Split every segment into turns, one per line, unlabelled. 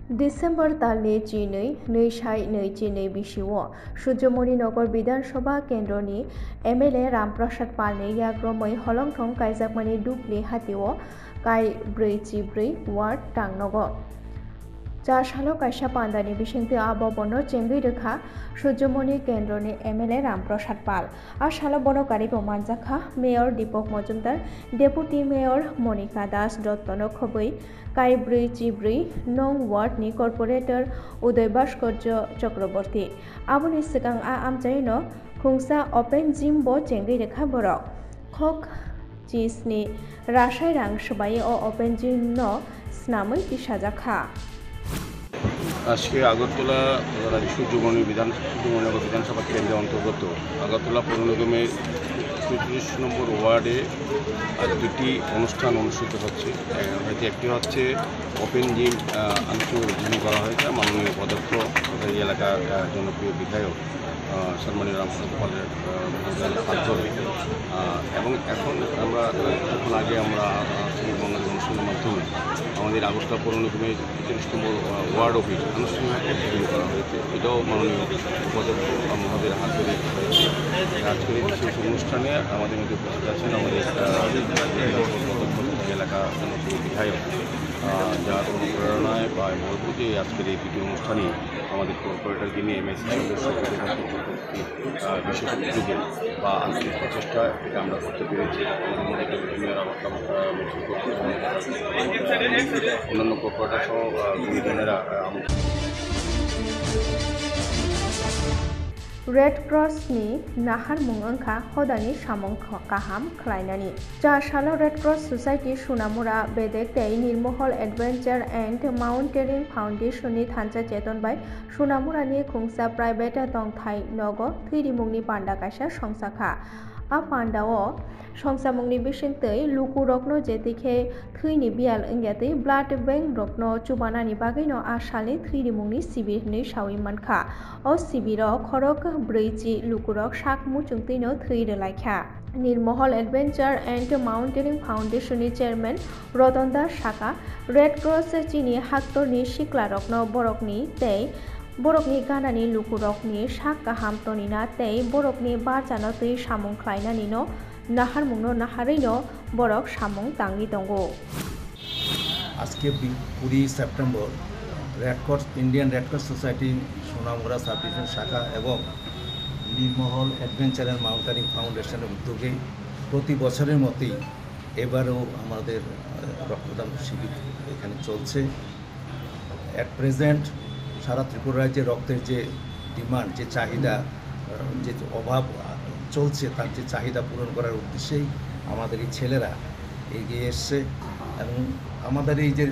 December তালनि चिनै नैसाय नैचिनै बिसिओ सूर्यमणिनगर विधानसभा केन्द्रनि MLA Ramprasad पालनि याग्रमै हलंथं कायजाकमानि दुब्लि हातिओ काय 4 ward टांनगो चारसालो कायसा पान्दानि बिसिंति आबोबनो चेंगै रोखा सूर्यमणि केन्द्रनि एमएलए रामप्रसाद पाल आसालो बनकारिबो मानजाखा मेयर दीपक मजुमदार डेपुटी मेयर मनिका दास दत्तनो खबै काय 4 नं वार्डनि कर्पोरेटर उदय भास्कर्य चक्रवर्ती आबोनि सिगां आमचायनो खुंसा ओपेन जिम बो चेंगै रोखा बरक खक चिजनि रासाय रां सबाय ओ ओपेन जिम नो स्नामै दिसाजाखा
আজকে আগরতলা সূর্যমণি সূর্যমণিনগর বিধানসভা কেন্দ্রের অন্তর্গত আগরতলা পৌর নিগমের ৩৪ নম্বর ওয়ার্ডে আজ দুটি অনুষ্ঠান অনুষ্ঠিত হচ্ছে। একটি হচ্ছে ওপেন জিম আনুষ্ঠানিক করা হয়েছে মাননীয় অধ্যক্ষ এই এলাকার জনপ্রিয় বিধায়ক সম্মানীয় রামপ্রসাদ পালের হাত ধরে, এবং এখন আমরা কিছুক্ষণ আগে আমরা বাঙালি অনুষ্ঠানের মাধ্যমে আমাদের আগরতলা পৌর নিগমের ৩৩ নম্বর ওয়ার্ড অফিস আনুষ্ঠানিকভাবে উদ্বোধন করা হয়েছে। এটাও মাননীয় উপাধ্যক্ষ মহোদয়ের হাত ধরে হয়েছে। আজকের এই বিশেষ অনুষ্ঠানে আমাদের মধ্যে উপস্থিত আছেন আমাদের এলাকা জনপ্রিয় বিধায়ক, যার অনুপ্রেরণায় বা বলব যে আজকের এই ভিডিও অনুষ্ঠানে আমাদের কর্পোরেটর যিনি এমএসি বিশেষ উদ্যোগে বা আন্তরিক প্রচেষ্টা এটা আমরা করতে পেরেছি। অন্যান্য কর্পোরেটর সহ বিধানেরা
रेड क्रस नि नाहारमुं अंखा हदानि सामं काहाम खलायनानि चारसालो रेड क्रस सोसाइटी सुनामुरा बेदेक तै निर्महल एडवेंचर एंड माउंटेनिं फाउंडेशन नि थानसा चेतन बाय सुनामुरानि खुंसा प्राइवेट तंथाय नगो थैरिमुंनि पांडा कायसा संसाखा आ पांडाओ संसामुंनि बिसिंतै लुकु रकनो जेतिखे थैनि बियाल इंग्यातै ब्लाड बैंक रकनो चुबानानि बागैनो आसालनि थैरिमुंनि सिबिरनि सावि मानखा ओ सिबिराव खरक 4 लुकुरक साकमु चुंतैनो थैरोलायखा निर्महल एडवेंचर एंड माउंटेनिं फाउंडेशन नि चेयरमैन रतन दास साका रेड क्रस चिनि हाक्टरनि सिक्ला रकनो बरकनि तै बरकनि गानानि लुकुरकनि साक गाहाम तनिना तै बरकनि बारजानो तै सामुं ख्लायनानिनो नाहारमुंनो नाहारैनो बरक सामुं तांगि दंगो।
আজকে 20 September Indian red cross society Sonamura sub division শাখা এবং নির্মহল অ্যাডভেঞ্চার অ্যান্ড মাউন্টেনিং ফাউন্ডেশনের উদ্যোগে প্রতি বছরের মতোই এবারও আমাদের রক্তদান শিবির এখানে চলছে। অ্যাট প্রেজেন্ট সারা ত্রিপুরা রাজ্যে রক্তের যে ডিমান্ড, যে চাহিদা, যে অভাব চলছে, তার যে চাহিদা পূরণ করার উদ্দেশ্যেই আমাদের এই ছেলেরা এগিয়ে এসছে। এবং আমাদের এই যে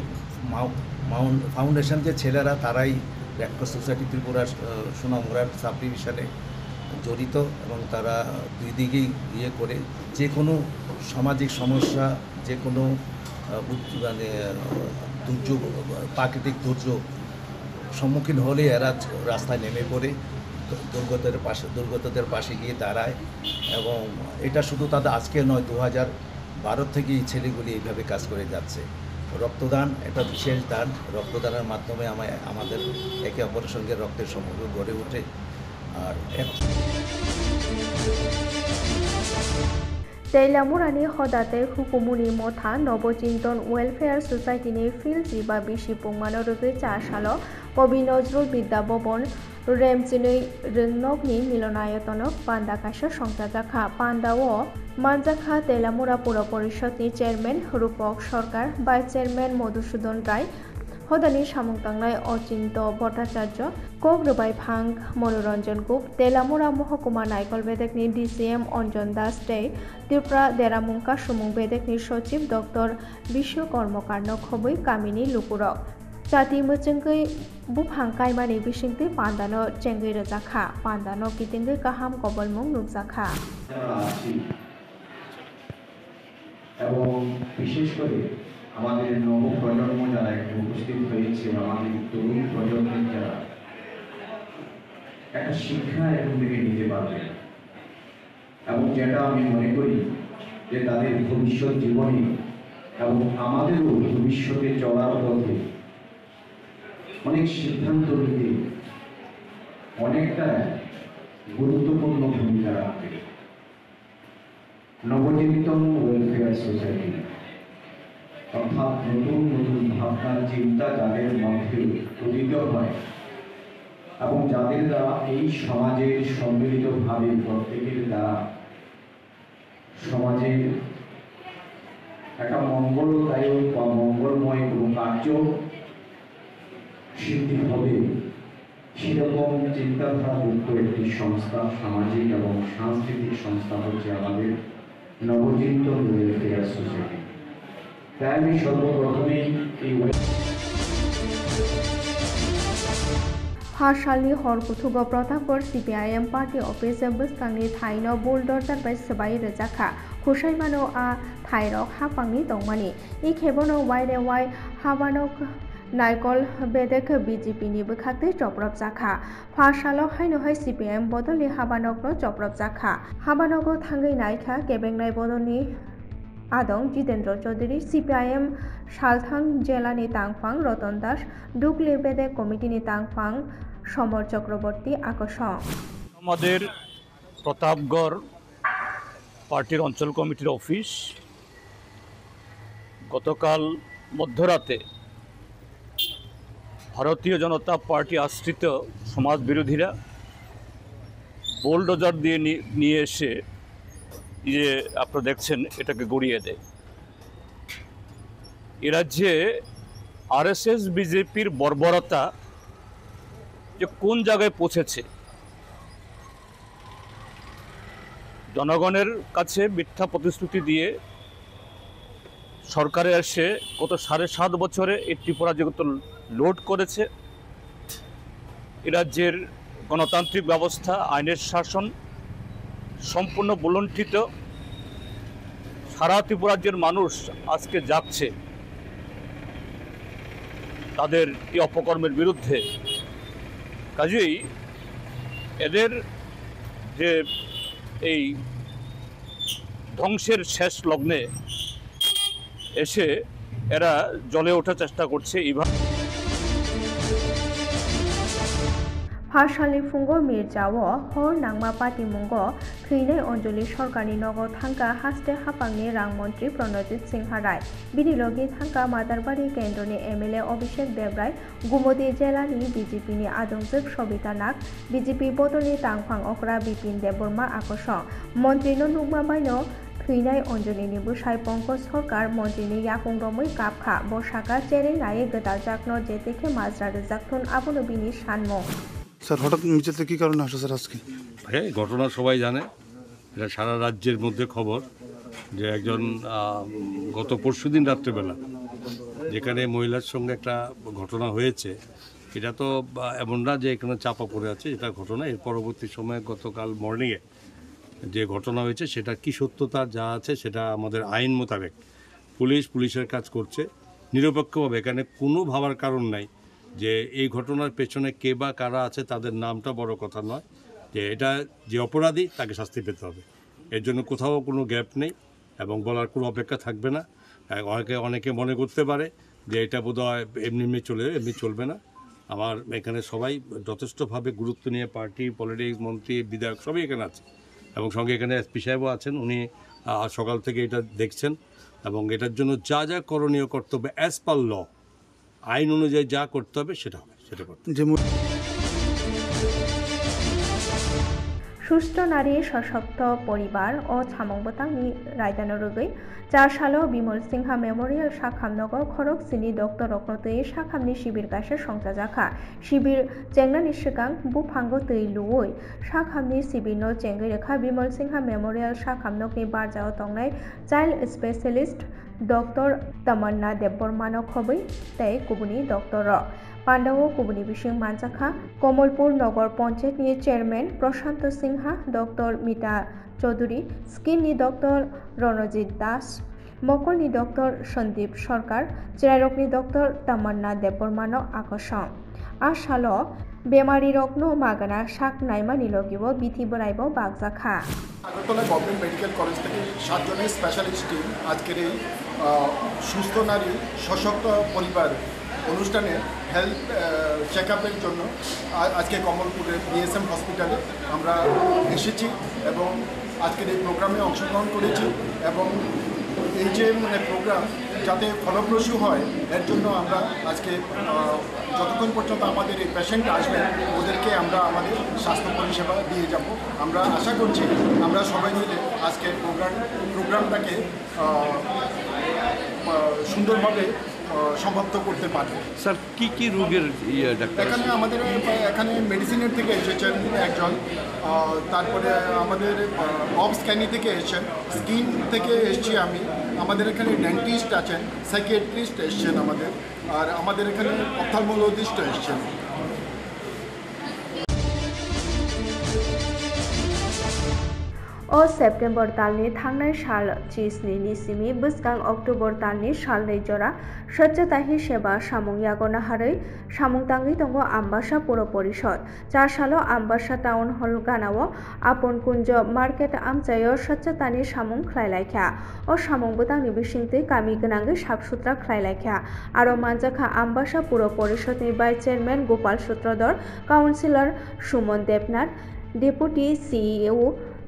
ফাউন্ডেশন যে ছেলেরা, তারাই রেড ক্রস সোসাইটি ত্রিপুরা সোনামুড়ার সাব ডিভিশনে জড়িত এবং তারা দুই দিকেই করে যে কোনো সামাজিক সমস্যা, যে কোনো মানে দুর্যোগ, প্রাকৃতিক দুর্যোগ সম্মুখীন হলে এরা রাস্তায় নেমে পড়ে দুর্গতদের পাশে গিয়ে দাঁড়ায়। এবং এটা শুধু তাদের আজকে নয়, 2012 থেকে এই ছেলেগুলি এইভাবে কাজ করে যাচ্ছে। রক্তদান একটা বিশেষ দান। রক্তদানের মাধ্যমে আমাদের একে অপরের সঙ্গে রক্তের সম্পর্ক গড়ে ওঠে। আর
तैलामुरानि हदाते हुकुमुनि मथा नवचिंतन वेलफेयर सोसाइटीनि फिल जिबा बिसिपुं मानरुगै चारसालो कवि नजरुल विद्या भवन रेमचिनै रोंनकनि मिलनायतनक पांडा कायसा संजाजाखा पांडाओ मानजाखा तैलामुरा पौर परिषदनि चेयरमैन रूपक सरकार, भाइस चेयरमैन मधुसूदन राय, हदानि सामुंतांनाय अचिन्त्य भट्टाचार्य, कक रबायफां मनोरंजन गुप, तैलामुरा महकुमा नायकल बेदेकनि डिसिएम अंजन दास तै त्रिपुरा देरामुंका सुमुं बेदेकनि सचिव डक्टर विश्व कर्मकारनो खबै कामिनि लुकुरक जाति मोचोंगै बुफां कायमानि बिसिंतै पान्दानो चेंगै रोजाखा पान्दानो कितिंगै गाहाम कबलमुं नुजाखा
এবং বিশেষ করে আমাদের নবপ্রজন্ম যারা একটু উপস্থিত হয়েছে, আমাদের তরুণ প্রজন্মের যারা একটা শিক্ষা এখন থেকে নিতে পারবে, এবং যেটা আমি মনে করি যে তাদের ভবিষ্যৎ জীবনে এবং আমাদেরও ভবিষ্যতে চলার পথে অনেক সিদ্ধান্ত নিতে অনেকটা গুরুত্বপূর্ণ ভূমিকা রাখবে। নবচিন্তন ওয়েলফেয়ার সোসাইটি অর্থাৎ নতুন নতুন ভাবনা চিন্তা যাদের মধ্যে উদিত হয় এবং যাদের দ্বারা এই সমাজের সম্মিলিতভাবে প্রত্যেকের দ্বারা সমাজের একটা মঙ্গলদায়ক বা মঙ্গলময় কোনো কার্য সিদ্ধি হবে, সেরকম চিন্তাধারা যুক্ত একটি সংস্থা, সামাজিক এবং সাংস্কৃতিক সংস্থা হচ্ছে আমাদের নবচিন্তন ওয়েলফেয়ার সোসাইটি। তাই আমি সর্বপ্রথমেই এই
Partially Horkutugo Protapur CPIM Party Office Buskangni Thaino Bulldozer by Sabai Rejaka Kushaimano a Thairok Hapangni Dongmani Ikebono Wide Wide Habanok Naikol Bedek BJP ni Bukate Joprop Zaka Partial Hainohai CPIM Bodoli Habanok no Joprop Zaka Habanogo Tangi Naika Gebeng Nai Bodoni Adong Jitendra Chaudhary CPIM Shalthang Jelani Tangfang Roton Das Dukli Bedek Committee ni Tangfang সমর চক্রবর্তী আকর্ষণ।
আমাদের প্রতাপগড় পার্টির অঞ্চল কমিটির office গতকাল মধ্যরাতে ভারতীয় জনতা party আশ্রিত সমাজ বিরোধীরা বোলডোজার দিয়ে নিয়ে এসে যে আপনারা দেখছেন এটাকে গড়িয়ে দেয়। এ রাজ্যে আরএসএস বিজেপির বর্বরতা যে কোন জায়গায় পৌঁছেছে, জনগণের কাছে মিথ্যা প্রতিশ্রুতি দিয়ে সরকারে এসে গত 7.5 বছরে এই ত্রিপুরা জগৎ লোড করেছে। এ রাজ্যের গণতান্ত্রিক ব্যবস্থা, আইনের শাসন সম্পূর্ণ বুলণ্ঠিত। সারা ত্রিপুরা রাজ্যের মানুষ আজকে জাগছে তাদের এই অপকর্মের বিরুদ্ধে। কাজেই এদের যে এই ধ্বংসের শেষ লগ্নে এসে এরা জ্বলে ওঠার চেষ্টা করছে। এইভাবে
Partially Fungo Mirjawo Hor Nangma Party Mungo Khinai Onjoli Sorkani Nogo Thangka Haste Hapangni Rang Montri Pranojit Singh Harai Binilogi Thangka Madarbari Kendroni MLA Abhishek Devrai Gumodi Jelani BJP ni Adongjok Sobita Nak BJP Bodoli Tangphang Okra Bipin Deborma Akosho Montri no Nungma Baino Khinai Onjoli ni Bushai Pongkos Sorkar Montri ni Yakung Romoi Kapkha Boshaka Chere Naye Gedal Jakno Jeteke Mazra Rezaktun Abunobini Shanmo
sir হঠাৎ মিছিলতে কী কারণে আসে sir আজকে?
এই ঘটনা সবাই জানে, এটা সারা রাজ্যের মধ্যে খবর যে একজন গত পরশুদিন রাত্রেবেলা যেখানে মহিলার সঙ্গে একটা ঘটনা হয়েছে, এটা তো এমন না যে এখানে চাপা পড়ে আছে, এটা ঘটনা। এর পরবর্তী সময়ে গতকাল মর্নিংয়ে যে ঘটনা হয়েছে সেটা কি সত্যতা যা আছে সেটা আমাদের আইন মোতাবেক পুলিশের কাজ করছে নিরপেক্ষভাবে। এখানে কোনো ভাবার কারণ নাই যে এই ঘটনার পেছনে কে বা কারা আছে, তাদের নামটা বড় কথা নয়, যে এটা যে অপরাধী তাকে শাস্তি পেতে হবে। এর জন্য কোথাও কোনো গ্যাপ নেই এবং বলার কোনো অপেক্ষা থাকবে না। অনেকে মনে করতে পারে যে এটা বোধহয় এমনি চলবে না। আমার এখানে সবাই যথেষ্টভাবে গুরুত্ব নিয়ে পার্টি, পলিটিক্স, মন্ত্রী, বিধায়ক সবই এখানে আছে এবং সঙ্গে এখানে এসপি সাহেবও আছেন। উনি সকাল থেকে এটা দেখছেন এবং এটার জন্য যা যা করণীয় কর্তব্য অ্যাজ পার ল, আইন অনুযায়ী যা করতে হবে সেটা করতে হবে।
সুস্থ নারী সশক্ত পরিবার ও ছামংবতাংনি রায়দানরগৈ 4 সালো বিমল সিংহা মেমোরিয়াল শাখামনগর খরক সিনি ডক্টর রত্নতৈ শাখামনি শিবির কাছে সংজাজাখা শিবির চেংনানি সিগাং বুফাঙ্গো তৈ লুই শাখামনি শিবির নো চেঙ্গৈ রেখা বিমল সিংহা মেমোরিয়াল শাখামনগনি বারজাও তংনাই চাইল্ড স্পেশালিস্ট ডক্টর তমন্না দেববর্মানো খबै तै कुबुनी डॉक्टर पांडाओ कुबुनी बिसिं मानजाखा कमलपुर नगर पंचायत नि chairman Prashant Sinha doctor Mita Chowdhury skin नि डॉक्टर रणजीत दास मकल नि डॉक्टर सन्दीप सरकार चिरायरक नि डॉक्टर तमन्ना देबबर्मानो आकर्षण आसालो बेमारी रकनो मागाना शाक नाइमा निलगिबो बिथि बोराइबो बागजाखा
আগরতলা গভর্নমেন্ট মেডিকেল কলেজ থেকে 7 জনের স্পেশালিস্ট টিম আজকের এই সুস্থ নারী সশক্ত পরিবার অনুষ্ঠানে হেলথ চেক আপের জন্য আজকে কমলপুরের বিএসএম হসপিটালে আমরা এসেছি এবং আজকের এই প্রোগ্রামে অংশগ্রহণ করেছি এবং এই যে প্রোগ্রাম যাতে ফলপ্রসূ হয় এর জন্য আমরা আজকে যতক্ষণ পর্যন্ত আমাদের এই পেশেন্ট আসবেন ওদেরকে আমরা আমাদের স্বাস্থ্য পরিষেবা দিয়ে যাব। আমরা আশা করছি আমরা সবাই মিলে আজকে প্রোগ্রামটাকে সুন্দরভাবে সমাপ্ত করতে পারব।
স্যার কি রোগের ডাক্তার?
এখানে মেডিসিনের থেকে এসেছেন একজন, তারপরে আমাদের অবস্ক্যানি থেকে এসেছেন, স্কিন থেকে এসেছি আমি, আমাদের এখানে ডেন্টিস্ট আছেন, সাইকিয়াট্রিস্ট এসছেন আমাদের, আর আমাদের এখানে অপথলমোলজিস্ট এসছেন।
O September talni thangnai sal 30 ni simi bwskang October talni salnei jora स्वच्छता hi seba samung yagona harai samung tangi tongo Ambassa Puro Porishod 4 salo Ambassa Town Hall ganao Apon Kunjo Market amchayo स्वच्छतानि samung khlailaikhya o samung butangni bisingtwi kami gwnangwi sabsutra khlailaikhya aro manjakha Ambassa Puro Porishod ni Vice Chairman Gopal Sutrodor Councillor Sumon Debnath Deputy CEO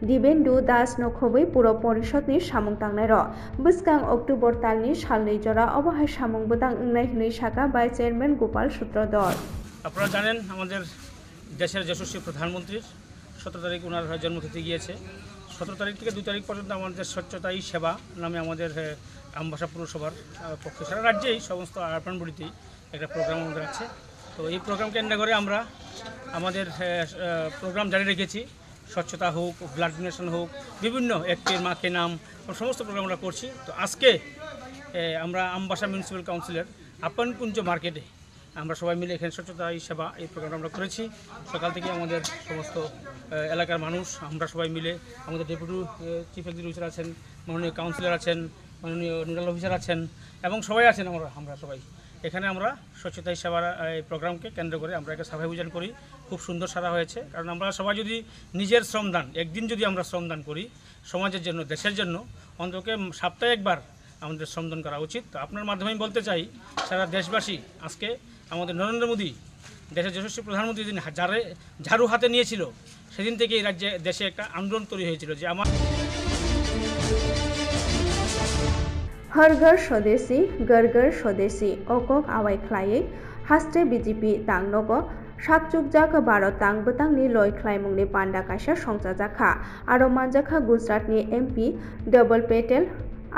दिबेन्दु दास नखबै पुरो परिषदनि सामुं तांनाय र बस्कां October तालनि सालनै जरा अबहाय सामुं बुदां इंनाय हनै शाखा vice chairman Gopal সূত্রধর।
আপনারা জানেন আমাদের দেশের যশস্বী প্রধানমন্ত্রীর 17 তারিখ ওনার জন্মতিথি গিয়েছে। 17 তারিখ থেকে 2 তারিখ পর্যন্ত আমাদের স্বচ্ছতাই সেবা নামে আমাদের আমবাসা পুরসভার পক্ষে সারা রাজ্যেই সমস্ত আরবান বডিতেই একটা প্রোগ্রাম আমাদের আছে। তো এই প্রোগ্রাম কেন্দ্র করে আমরা আমাদের প্রোগ্রাম জারি রেখেছি। স্বচ্ছতা হোক, ব্লাড ডোনেশন হোক, বিভিন্ন একটির মাকে নাম সমস্ত প্রোগ্রাম আমরা করছি। তো আজকে আমরা আমবাসা মিউনিসিপ্যাল কাউন্সিলের আপনকুঞ্জ মার্কেটে আমরা সবাই মিলে এখানে স্বচ্ছতা সেবা এই প্রোগ্রাম আমরা করেছি। সকাল থেকে আমাদের সমস্ত এলাকার মানুষ আমরা সবাই মিলে আমাদের ডেপুটি চিফ এক্সিকিউটিভ অফিসার আছেন, মাননীয় কাউন্সিলর আছেন, মাননীয় নোডাল অফিসার আছেন এবং সবাই আছেন। আমরা সবাই এখানে আমরা স্বচ্ছতা সেবার এই প্রোগ্রামকে কেন্দ্র করে আমরা একটা সাফাই অভিযান করি। খুব সুন্দর সারা হয়েছে, কারণ আমরা সবাই যদি নিজের শ্রমদান একদিন যদি আমরা শ্রমদান করি সমাজের জন্য, দেশের জন্য, অন্তত সপ্তাহে একবার আমাদের শ্রমদান করা উচিত। তো আপনার মাধ্যমে আমি বলতে চাই সারা দেশবাসী আজকে আমাদের নরেন্দ্র মোদী দেশের যশস্বী প্রধানমন্ত্রী যিনি ঝাড়ু হাতে নিয়েছিল সেদিন থেকে এই রাজ্যে দেশে একটা আন্দোলন তৈরি হয়েছিল যে আমার
हर घर स्वदेशी घर घर स्वदेशी okok awai khlai haste BJP tangnogo sakchukjak Bharat tang butangni loi khlaimungni panda kaisa songchajakha aro manjakha Gujarat ni MP Double Patel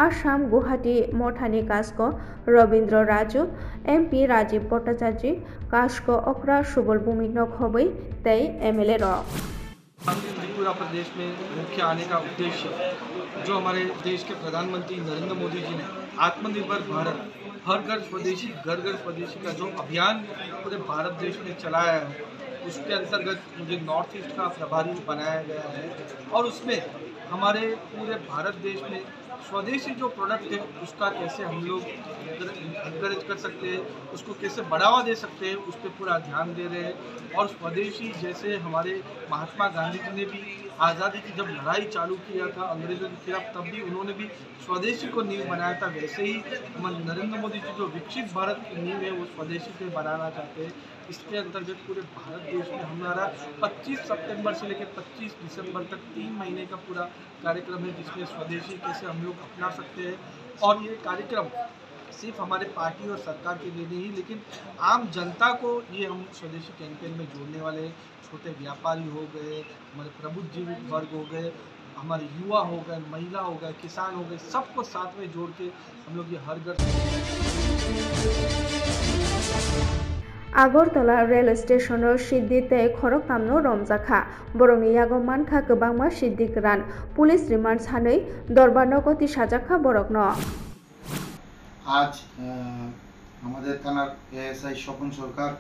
Assam Guwahati Mothani Kasko Robindra Raju MP Rajiv Bhattacharya Kasko Okra Subol Bhumik Nokhobai tei MLA ro
Tripura प्रदेश में मुख्य आने का उद्देश्य जो हमारे देश के प्रधानमंत्री नरेंद्र मोदी जी ने आत्मनिर्भर भारत हर घर स्वदेशी घर घर स्वदेशी का जो अभियान पूरे भारत देश में चलाया है उसके अंतर्गत मुझे नॉर्थ ईस्ट का प्रभारी बनाया गया है और उसमें हमारे पूरे भारत देश में स्वदेशी जो प्रोडक्ट है उसका कैसे हम लोग एनकरेज कर सकते हैं, उसको कैसे बढ़ावा दे सकते हैं, उस पर पूरा ध्यान दे रहे हैं। और स्वदेशी जैसे हमारे महात्मा गांधी जी ने भी आज़ादी की जब लड़ाई चालू किया था अंग्रेज़ों के खिलाफ, तब भी उन्होंने भी स्वदेशी को नींव बनाया था। वैसे ही नरेंद्र मोदी जी जो विकसित भारत की नींव है वो स्वदेशी पे बनाना चाहते हैं। इसके अंतर्गत पूरे भारत देश में हमारा 25 सितंबर से लेकर 25 दिसंबर तक 3 महीने का पूरा कार्यक्रम है जिसमें स्वदेशी कैसे हम लोग अपना सकते हैं। और ये कार्यक्रम सिर्फ हमारे पार्टी और सरकार के लिए नहीं लेकिन आम जनता को ये हम स्वदेशी कैंपेन में जोड़ने वाले हैं। छोटे व्यापारी हो गए, हमारे प्रबुद्धिजीवी वर्ग हो गए, हमारे युवा हो गए, महिला हो गए, किसान हो गए, सबको साथ में जोड़ के हम लोग ये हर घर
আগরতলা রেল স্টেশনের সিদ্দিতে খরক তামনো রমজাখা বরংনি ইয়াগো মানখা গোबांमा সিদ্দিক রান পুলিশ রিমান্ড সাनै দরবার নগতি সাজাখা বরকন।
আজ আমাদের থানার এএসআই স্বপন সরকার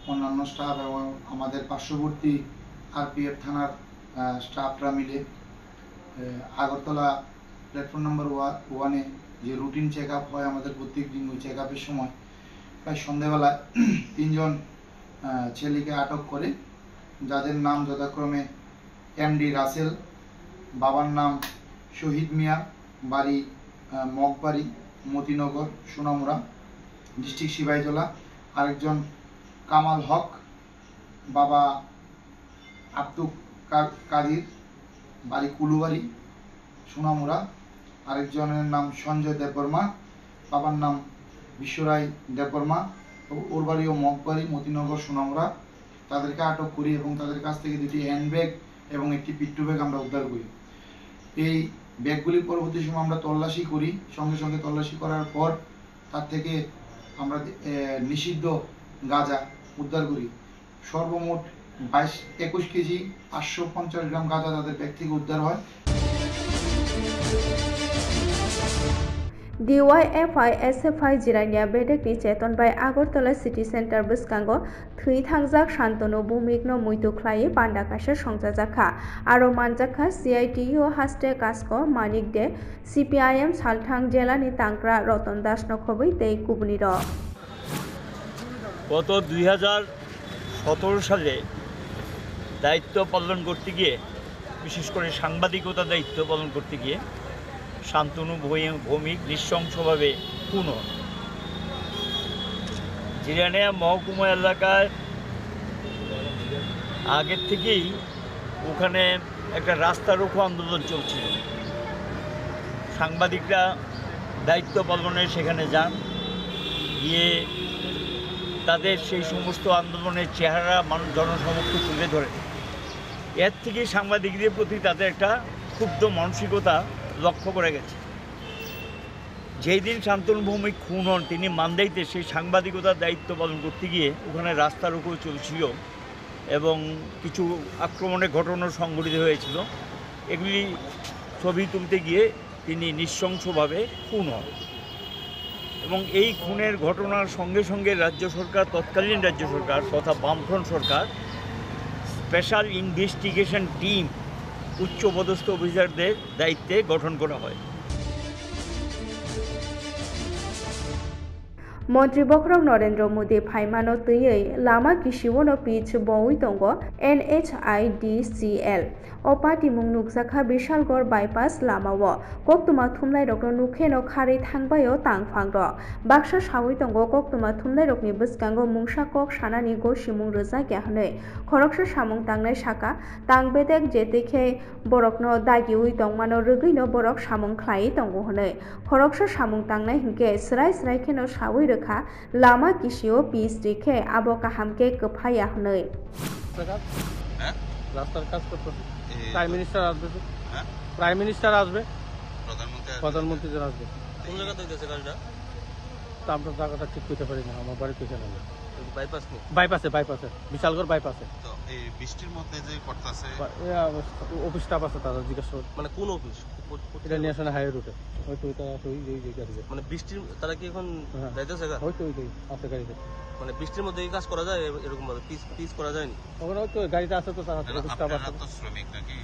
অন্যান্য স্টাফ এবং আমাদের পার্শ্ববর্তী আরপিএফ থানার স্টাফরা মিলে আগরতলা প্ল্যাটফর্ম নম্বর 1-এ যে রুটিন চেক আপ হয় আমাদের প্রত্যেক দিন, ওই চেক আপের সময় প্রায় সন্ধ্যাবেলায় 3 জন ছেলেকে আটক করে, যাদের নাম যথাক্রমে এমডি রাসেল, বাবার নাম শহীদ মিয়া, বাড়ি মগবাড়ি মতিনগর সোনামুড়া, ডিস্ট্রিক্ট সিপাহীজলা, আরেকজন কামাল হক, বাবা আব্দুল কাদির, বাড়ি কুলুবাড়ি সোনামুড়া, আরেকজনের নাম সঞ্জয় দেববর্মা, বাবার নাম বিশ্বরায় দেববর্মা, ওর বাড়িও মগবাড়ি মতিনগর সোনামুড়া। তাদেরকে আটক করি এবং তাদের কাছ থেকে 2টি হ্যান্ডব্যাগ এবং একটি পিট্টু ব্যাগ আমরা উদ্ধার করি। এই ব্যাগগুলির পরবর্তী সময় আমরা তল্লাশি করি, সঙ্গে সঙ্গে তল্লাশি করার পর তার থেকে আমরা নিষিদ্ধ গাঁজা উদ্ধার করি। সর্বমোট 21 কেজি 550 গ্রাম গাঁজা তাদের ব্যাগ থেকে উদ্ধার হয়।
DYFI SFI जिरायनाया बेडेकनि चेतनबाय आगरतला सिटी सेन्टार बस्कांगो थै थांजाक शान्तनु भूमिकनो मुइतुख्लायै बान्दाकाशा संजाजाखा आरो मानजाखा CITU हास्टे कास्को मानिक दे CPIM सालथां जेलानि तांग्रा रतन दासनो खबै तै कुबनिर
গত 2017 সালে দায়িত্ব পালন করতে গিয়ে, বিশেষ করে সাংবাদিকতা দায়িত্ব পালন করতে গিয়ে শান্তনু ভৌমিক নৃশংসভাবে খুন হন। জিরানিয়া মহকুমা এলাকায় আগের থেকেই ওখানে একটা রাস্তা রোকো আন্দোলন চলছিল। সাংবাদিকরা দায়িত্ব পালনে সেখানে যান, গিয়ে তাদের সেই সমস্ত আন্দোলনের চেহারা মানুষ জনসমক্ষে তুলে ধরে। এর থেকে সাংবাদিকদের প্রতি তাদের একটা ক্ষুব্ধ মানসিকতা লক্ষ্য করে গেছে। যেই দিন শান্তনু ভৌমিক খুন হন, তিনি মান্দাইতে সেই সাংবাদিকতার দায়িত্ব পালন করতে গিয়ে ওখানে রাস্তা রোকো চলছিল এবং কিছু আক্রমণের ঘটনা সংঘটিত হয়েছিল। এগুলি ছবি তুলতে গিয়ে তিনি নৃশংসভাবে খুন হন এবং এই খুনের ঘটনার সঙ্গে সঙ্গে রাজ্য সরকার, তৎকালীন রাজ্য সরকার তথা বামফ্রন্ট সরকার স্পেশাল ইনভেস্টিগেশন টিম উচ্চপদস্থ অফিসারদের দায়িত্বে গঠন করা হয়।
মন্ত্রী বক্রং নরেন্দ্র মোদী ফাইমানো তৈयै লাमा किसिवनो पिच बौई दंगो NHIDCL अपाति मुं नुकजाखा बिशालगढ़ बाइपास लामाओ कक्तुमा थुमनाय रकनो नुखेनो खारै थांबायो तांफांर बाक्सा सावै दंगो कक्तुमा थुमनाय रकनि बस्कांगो मुंसा कक सानानि गसि मुं रोजा ग्याहनै खरकसा सामुं तांनाय साका तांबेदेक जेतेखे बरकनो दागिउइ दंमानो रगैनो बरक सामुं ख्लायै दंगो हनै खरकसा सामुं तांनाय हिंके स्राय स्राय खेनो सावै रखा लामा किसिओ पिस रेखे आबो काहामके कफाया हनै
রাস্তার কাজ করতে প্রাইম মিনিস্টার আসবে, প্রাইম মিনিস্টার আসবে, প্রধানমন্ত্রী আসবে।
কোন জায়গা থেকে কাজটা
তা আমরা জায়গাটা ঠিক করতে পারি না, আমার বাড়িতে এখানে না।
বাইপাস নেই,
বাইপাসে বিশালগড় বাইপাসে।
তো এই বৃষ্টির মধ্যে যে করতেছে
অফিস স্টাফ আছে, তারা জিজ্ঞাসা করে।
মানে কোন অফিস?
এটা ন্যাশনাল হাইওয়ে রুটে। হয়তো এটা
মানে বৃষ্টির তারা কি এখন যাইতেছে?
হয়তো আছে গাড়িতে।
মানে বৃষ্টির মধ্যে এই কাজ করা যায় এরকম ভাবে পিস করা যায়নি?
ওখানে হয়তো গাড়িটা আছে, তো তারা স্টাফ আছে।
তো শ্রমিক নাকি?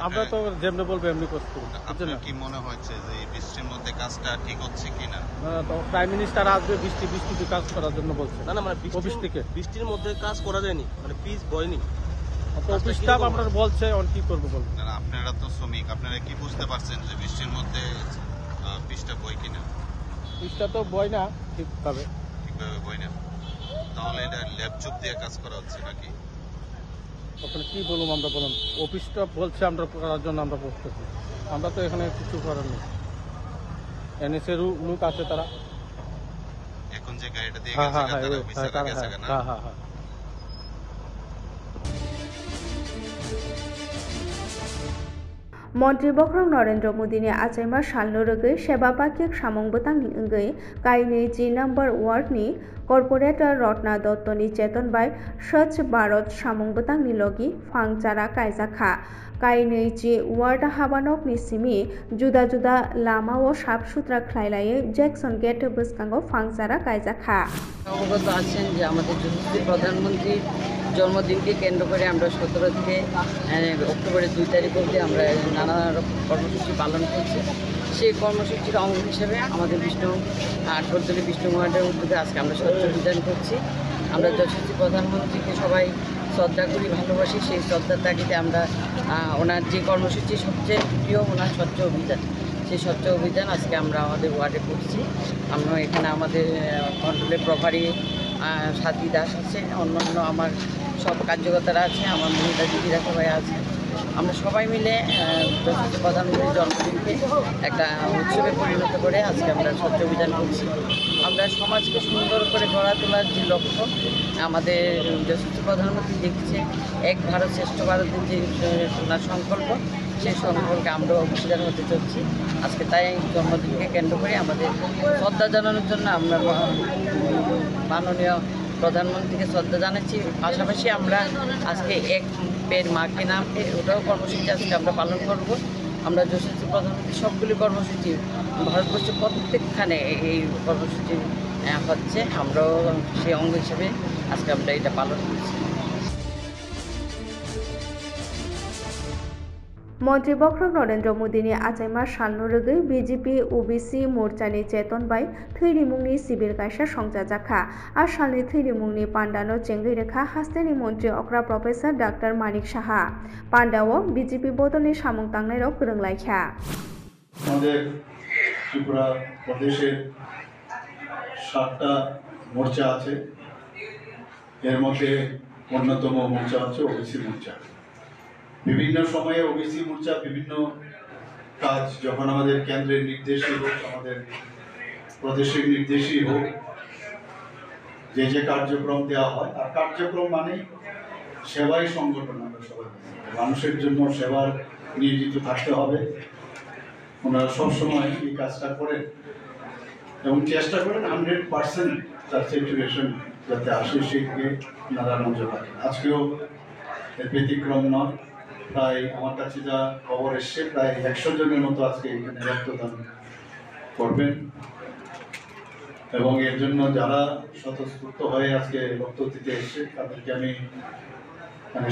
আমরা তো যেমনি বলবো এমনি করতে পারি।
আপনার কি মনে হচ্ছে যে এই বৃষ্টির মধ্যে কাজটা ঠিক হচ্ছে কিনা?
না, তো প্রাইম মিনিস্টার আসবে বৃষ্টিতে কাজ করার জন্য বলছে।
না মানে অফিস থেকে বৃষ্টির মধ্যে কাজ করা যায়নি, মানে পিস বয়নি।
অফিস স্টাফ আমরা বলছে, অন কি করবো বল।
আপনারা তো শ্রমিক, আপনারা কি বুঝতে পারছেন যে বৃষ্টির মধ্যে পিসটা বয় কিনা?
পিসটা তো বয় না ঠিকভাবে
বয় না। তাহলে এটা ল্যাপটপ দিয়ে কাজ করা হচ্ছে নাকি?
ওখানে কি বলুন আমরা, বলুন অফিসটা বলছে আমরা করার জন্য আমরা বসতেছি, আমরা তো এখানে কিছু করার নেই। এনএসএ লোক আছে, তারা
এখন যে গাড়িটা দিয়ে গেছে তারা অফিসাররা গেছে না?
হ্যাঁ।
मन्त्री बख्रं नरेंद्र मोदीनि आचाइमा सालनो रगै सेबा पाकिक सामं बतंगनि अंगै काइनि 10 नम्बर वार्डनि कर्पोरेटर रत्ना दत्तनि चेतनबाय स्वच्छ भारत सामं बतंगनि लगी फांगचारा कायजाखा काइनि जे वार्ड हाबानकनि सिमि जुदा जुदा लामा ও সাফ সুতরা খ্লাইলাयै জ্যাকসন গেট বস্কাঙ্গ ফাংচারা কায়জাখা।
অবগত আছেন যে আমাদের যশস্বী প্রধানমন্ত্রী জন্মদিনকে কেন্দ্র করে আমরা 17 থেকে অক্টোবরের 2 তারিখ অবধি আমরা নানা রকম কর্মসূচি পালন করছি। সেই কর্মসূচির অঙ্গ হিসেবে আমাদের আটবর্তলী বিষ্ণু ওয়ার্ডের উদ্যোগে আজকে আমরা স্বচ্ছ অভিযান করছি। আমরা যশস্বী প্রধানমন্ত্রীকে সবাই শ্রদ্ধা করি, ভালোবাসি। সেই শ্রদ্ধার তাগিদে আমরা ওনার যে কর্মসূচি সবচেয়ে প্রিয়, ওনার স্বচ্ছ অভিযান, সেই স্বচ্ছ অভিযান আজকে আমরা আমাদের ওয়ার্ডে করছি। আমরা এখানে আমাদের মণ্ডলের প্রভারী সাথী দাস আছে, অন্যান্য আমার সব কার্যকর্তারা আছে, আমার মহিলা দিদিরা সবাই আছে। আমরা সবাই মিলে প্রধানমন্ত্রীর জন্মদিনকে একটা উৎসবে পরিণত করে আজকে আমরা স্বচ্ছ অভিযান করছি। আমরা সমাজকে সুন্দর করে গড়া তোলার যে লক্ষ্য আমাদের যশস্বী প্রধানমন্ত্রী দেখছে, এক ভারত শ্রেষ্ঠ ভারতের যে ওনার সংকল্প, সেই সংকল্পকে আমরাও অংশীদার হতে চলছি। আজকে তাই জন্মদিনকে কেন্দ্র করে আমাদের শ্রদ্ধা জানানোর জন্য আমরা মাননীয় প্রধানমন্ত্রীকে শ্রদ্ধা জানাচ্ছি। পাশাপাশি আমরা আজকে এক পের মাকে নামে ওটাও কর্মসূচি আজকে আমরা পালন করব। আমরা যশস্বী প্রধানমন্ত্রী সবগুলি কর্মসূচি ভারতবর্ষের প্রত্যেকখানে এই কর্মসূচি হচ্ছে, আমরাও সেই অঙ্গ হিসেবে আজকে আমরা এটা পালন করছি।
मन्त्री बख्रम नरेन्द्र मोदीनि आचाइमा सालनुरुगै बीजेपी ओबीसी मोर्चानि चेतन बाय थैरिमुंनि शिबिर गायसा संजाजाखा आ सालनि थैरिमुंनि पान्डानो चेंगै रेखा हास्तेनि मन्त्री अक्रा प्रफेसर डाक्टर मानिक साहा पान्डाओ बीजेपी बदलनि सामुं तांनायराव फोरोंलायखा
আমাদের ত্রিপুরা প্রদেশের 7টা মোর্চা আছে, এর মধ্যে অন্যতম মোর্চা হচ্ছে ওবিসি মোর্চা। বিভিন্ন সময়ে ওবিসি মোর্চা বিভিন্ন কাজ যখন আমাদের কেন্দ্রের নির্দেশই হোক, আমাদের প্রদেশের নির্দেশই হোক, যে কার্যক্রম দেওয়া হয়, আর কার্যক্রম মানে সেবাই সংগঠন। আমরা সবাই মানুষের জন্য সেবার নিয়োজিত থাকতে হবে। ওনারা সবসময় এই কাজটা করেন এবং চেষ্টা করেন 100% তার সিচুয়েশন যাতে আসে সেদিকে ওনারা নজর রাখেন। আজকেও এর ব্যতিক্রম নয়। প্রায় আমার কাছে যা খবর এসছে প্রায় 100 জনের মতো আজকে এখানে রক্তদান করবেন এবং এর জন্য যারা স্বতঃস্ফূর্ত হয়ে আজকে রক্ত দিতে এসছে তাদেরকে আমি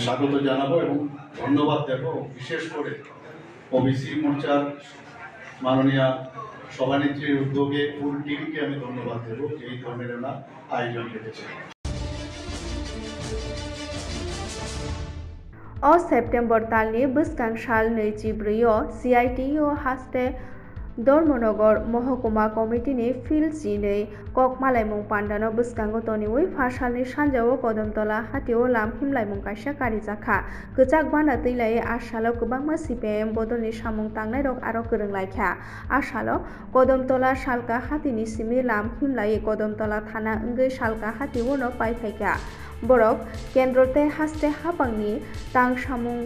স্বাগত জানাবো এবং ধন্যবাদ দেব। বিশেষ করে ওবিসি মোর্চার মাননীয় সভানেত্রীর উদ্যোগে ফুল টিমকে আমি ধন্যবাদ দেব যে এই ধরনের ওরা আয়োজন করেছে।
अ सेप्टेम्बर तालनि बसकां साल 24 CITU हास्ते धर्मनगर महकुमा कमिटिनि फिल्ड 12 ककमालायमुं पान्डानो बसकांगो तनिवै फासालनि सानजावो कदमतला हातियाव लाम हिमलायमुं कायसा कारिजाखा गोजाक बाना तैलायै आसालाव गोबांमा CPIM बदलनि सामुं तांनाय रक आरो गोरोंलायखा आसालाव कदमतला सालका हातिनि सिमि लाम हिमलायै कदमतला थाना ओंगै सालका हातिवनो पाइफायखा बरक केन्द्रते हास्ते हापांनि तां सामुं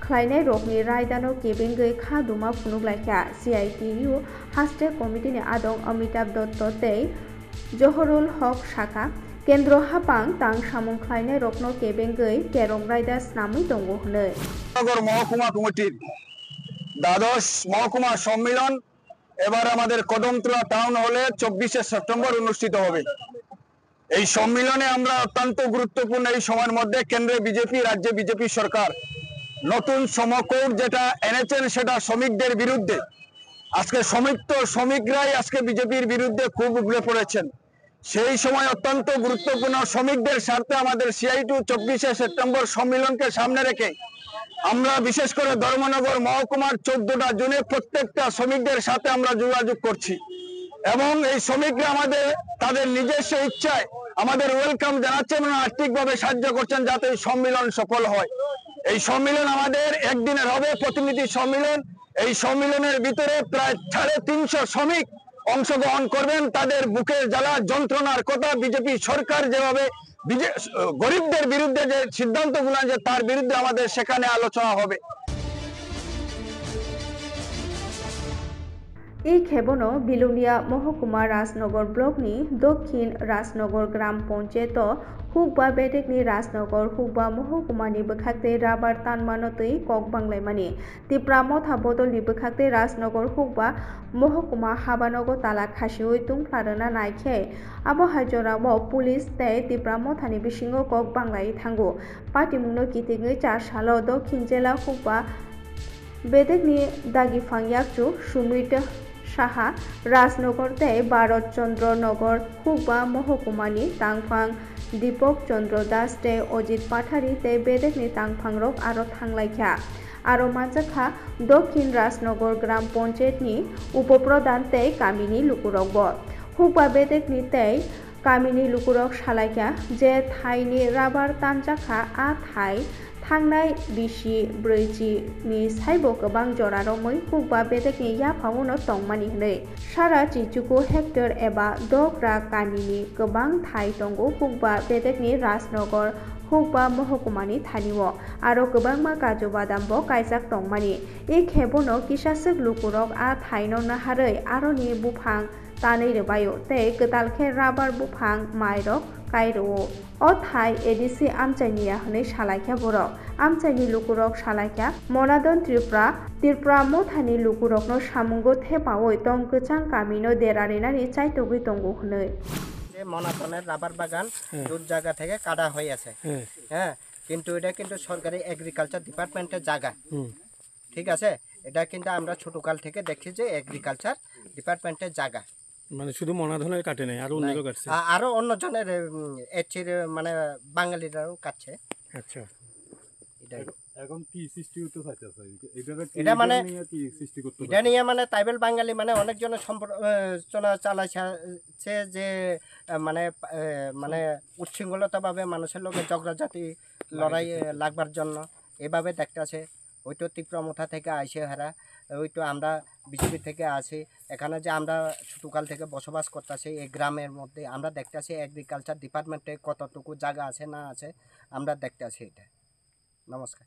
ख्लायनाय रकनि रायदानो केबेंगै खादुमा फुनुगलायखा CITU हास्ते कमिटिनि आदं अमिताभ दत्त तै जहरुल हक शाखा केन्द्र हापां तां सामुं ख्लायनाय रकनो केबेंगै केरम रायदा स्नामै दंगो हनै
নগর মহকুমা কমিটির দ্বাদশ মহকুমা সম্মেলন এবার আমাদের কদমতলা টাউন হলে 24শে সেপ্টেম্বর অনুষ্ঠিত হবে। এই সম্মেলনে আমরা অত্যন্ত গুরুত্বপূর্ণ এই সময়ের মধ্যে কেন্দ্রে বিজেপি, রাজ্যে বিজেপি সরকার নতুন সমকৌর যেটা এনেছেন সেটা শ্রমিকদের বিরুদ্ধে। আজকে শ্রমিকরাই আজকে বিজেপির বিরুদ্ধে খুব উগড়ে পড়েছেন। সেই সময় অত্যন্ত গুরুত্বপূর্ণ শ্রমিকদের স্বার্থে আমাদের CITU 24শে সেপ্টেম্বর সম্মেলনকে সামনে রেখে আমরা বিশেষ করে ধর্মনগর মহকুমার 14টা জোনে প্রত্যেকটা শ্রমিকদের সাথে আমরা যোগাযোগ করছি এবং এই শ্রমিকরা আমাদের তাদের নিজস্ব ইচ্ছায় আমাদের ওয়েলকাম জানাচ্ছেন এবং আর্থিকভাবে সাহায্য করছেন যাতে এই সম্মেলন সফল হয়। এই সম্মেলন আমাদের একদিনের হবে প্রতিনিধি সম্মেলন। এই সম্মেলনের ভিতরে প্রায় 350 শ্রমিক অংশগ্রহণ করবেন। তাদের বুকের জ্বালা যন্ত্রণার কথা বিজেপি সরকার যেভাবে গরিবদের বিরুদ্ধে যে সিদ্ধান্তগুলো যে তার বিরুদ্ধে আমাদের সেখানে আলোচনা হবে।
এই খেবনো বিলুনিয়া মহকুমা রাজনগর ব্লকনি দক্ষিণ রাজনগর গ্রাম পঞ্চায়েত हुबा बेटेकनि राजनगर हुबा महकुमानि बोखाक्ते राबार तानमानतै कक बांलायमानि तिप्रा मथा बदलनि बोखाक्ते राजनगर हुबा महकुमा हाबानगर ताला खासिवै तुंफ्लारना नायखे आबो हाजराबो पुलिस तै तिप्रा मथानि बिसिङाव कक बांलायै थांगो पाटिमुंनो कितिङै 4 सालो दक्षिण जिल्ला हुबा बेटेकनि दागिफां याकचु सुमित साहा राजनगर तै भारत चंद्र नगर हुबा महकुमानि तांफां दीपक चंद्र दास तै अजित पाठारी तै बेदेकनि तांफां रक आरो थांलायखा aro manjakha Dokhin Rajnagar Gram Panchayat ni Upoprodan tei Kamini Lukurok bo hukba bedek ni tei Kamini Lukurok salaikya je thai ni rabar tanjakha a thai थांनाय बिसि ब्रैजि नि साइबो गोबां जरा रमै हुकबा बेदेकनि याफावनो तंमानि हनै सारा 14 हेक्टर एबा 6 ग्रा कानिनि गोबां थाइ दंगो हुकबा बेदेकनि राजनगर हुकबा महकुमानि थानिओ आरो गोबां मा काजु बादामबो कायजाक तंमानि ए खेबनो किसासक लुकुरक आ थाइनो नाहारै आरोनि बुफां तानै रबायो तै गदालखे राबार बुफां माइरक कायरो o thai edc amchainiya hनै salaikya borok amchaini lukurok salaikya monadon tripura mothani lukurokno samungo thepawoi tong kwchang kamino derarinani chaitogui tongo hनै
যে মনাতনের রাবার বাগান দূর জায়গা থেকে কাটা হয়ে আছে হ্যাঁ কিন্তু এটা কিন্তু সরকারি এগ্রিকালচার ডিপার্টমেন্টের জায়গা ঠিক আছে এটা কিন্তু আমরা ছোটকাল থেকে দেখছি যে এগ্রিকালচার ডিপার্টমেন্টের জায়গা
মানে শুধু মনাধনের কাটে নাই আরো অন্য কাটছে
আরো অন্য জনের এচির মানে বাঙালিরাও কাটছে আচ্ছা
এখন কি সৃষ্টি করতে চাইছে
এটা মানে কি সৃষ্টি করতে এটা নিয়ে মানে ট্রাইবাল বাঙালি মানে অনেক জনের সম্পর্ক চালাইছে যে মানে মানে উচ্ছৃঙ্খলতাভাবে মানুষের লোকে ঝগড়াঝাটি লড়াই লাগবার জন্য এভাবে দেখতেছে ওইতো তীব্রমথা থেকে আইসে হারা ওইতো আমরা বিজেপি থেকে আসি এখানে যে আমরা ছোটকাল থেকে বসবাস করতেছি এই গ্রামের মধ্যে আমরা দেখতেছি এগ্রিকালচার ডিপার্টমেন্টে কতটুকু জায়গা আছে না আছে আমরা দেখতেছি এটা নমস্কার